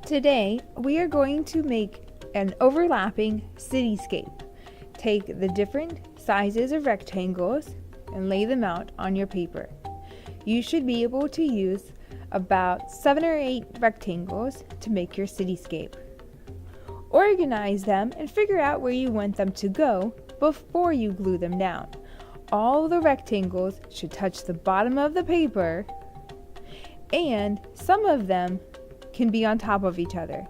Today, we are going to make an overlapping cityscape. Take the different sizes of rectangles and lay them out on your paper. You should be able to use about 7 or 8 rectangles to make your cityscape. Organize them and figure out where you want them to go before you glue them down. All the rectangles should touch the bottom of the paper, and some of them can be on top of each other.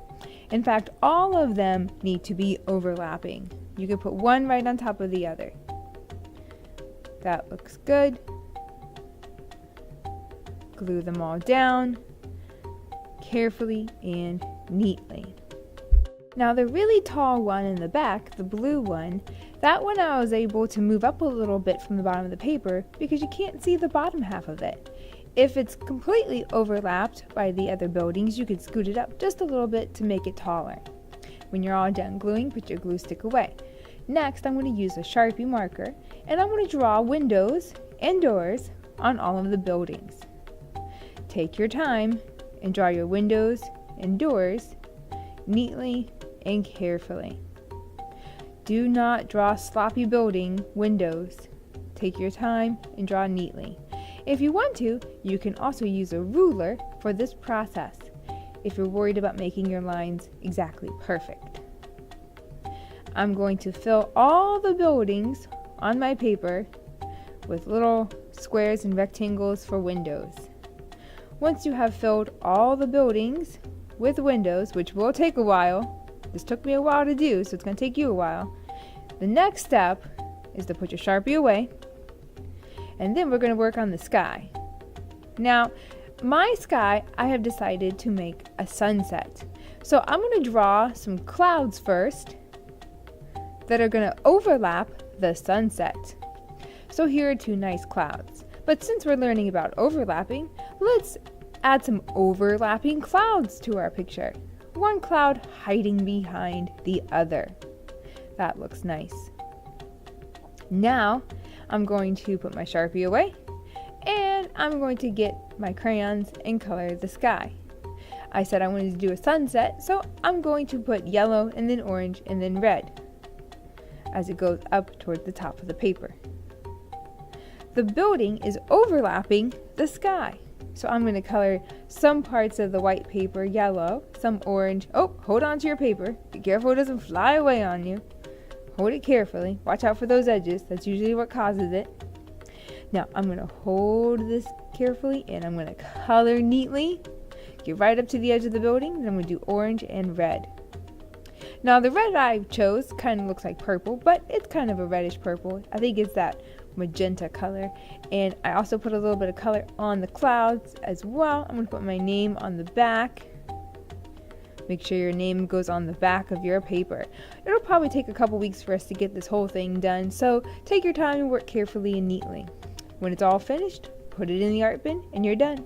In fact, all of them need to be overlapping. You can put one right on top of the other. That looks good. Glue them all down carefully and neatly. Now the really tall one in the back, the blue one, that one I was able to move up a little bit from the bottom of the paper because you can't see the bottom half of it. If it's completely overlapped by the other buildings, you could scoot it up just a little bit to make it taller. When you're all done gluing, put your glue stick away. Next, I'm going to use a Sharpie marker and I'm going to draw windows and doors on all of the buildings. Take your time and draw your windows and doors neatly and carefully. Do not draw sloppy building windows. Take your time and draw neatly. If you want to, you can also use a ruler for this process if you're worried about making your lines exactly perfect. I'm going to fill all the buildings on my paper with little squares and rectangles for windows. Once you have filled all the buildings with windows, which will take a while, this took me a while to do, so it's going to take you a while, the next step is to put your Sharpie away, and then we're going to work on the sky. Now, my sky, I have decided to make a sunset. So I'm going to draw some clouds first that are going to overlap the sunset. So here are 2 nice clouds. But since we're learning about overlapping, let's add some overlapping clouds to our picture. One cloud hiding behind the other. That looks nice. Now, I'm going to put my Sharpie away and I'm going to get my crayons and color the sky. I said I wanted to do a sunset, so I'm going to put yellow and then orange and then red as it goes up toward the top of the paper. The building is overlapping the sky, so I'm going to color some parts of the white paper yellow, some orange. Oh, hold on to your paper. Be careful it doesn't fly away on you. Hold it carefully. Watch out for those edges. That's usually what causes it. Now, I'm going to hold this carefully and I'm going to color neatly. Get right up to the edge of the building. Then I'm going to do orange and red. Now, the red I chose kind of looks like purple, but it's kind of a reddish purple. I think it's that magenta color. And I also put a little bit of color on the clouds as well. I'm going to put my name on the back. Make sure your name goes on the back of your paper. It'll probably take a couple weeks for us to get this whole thing done, so take your time and work carefully and neatly. When it's all finished, put it in the art bin and you're done.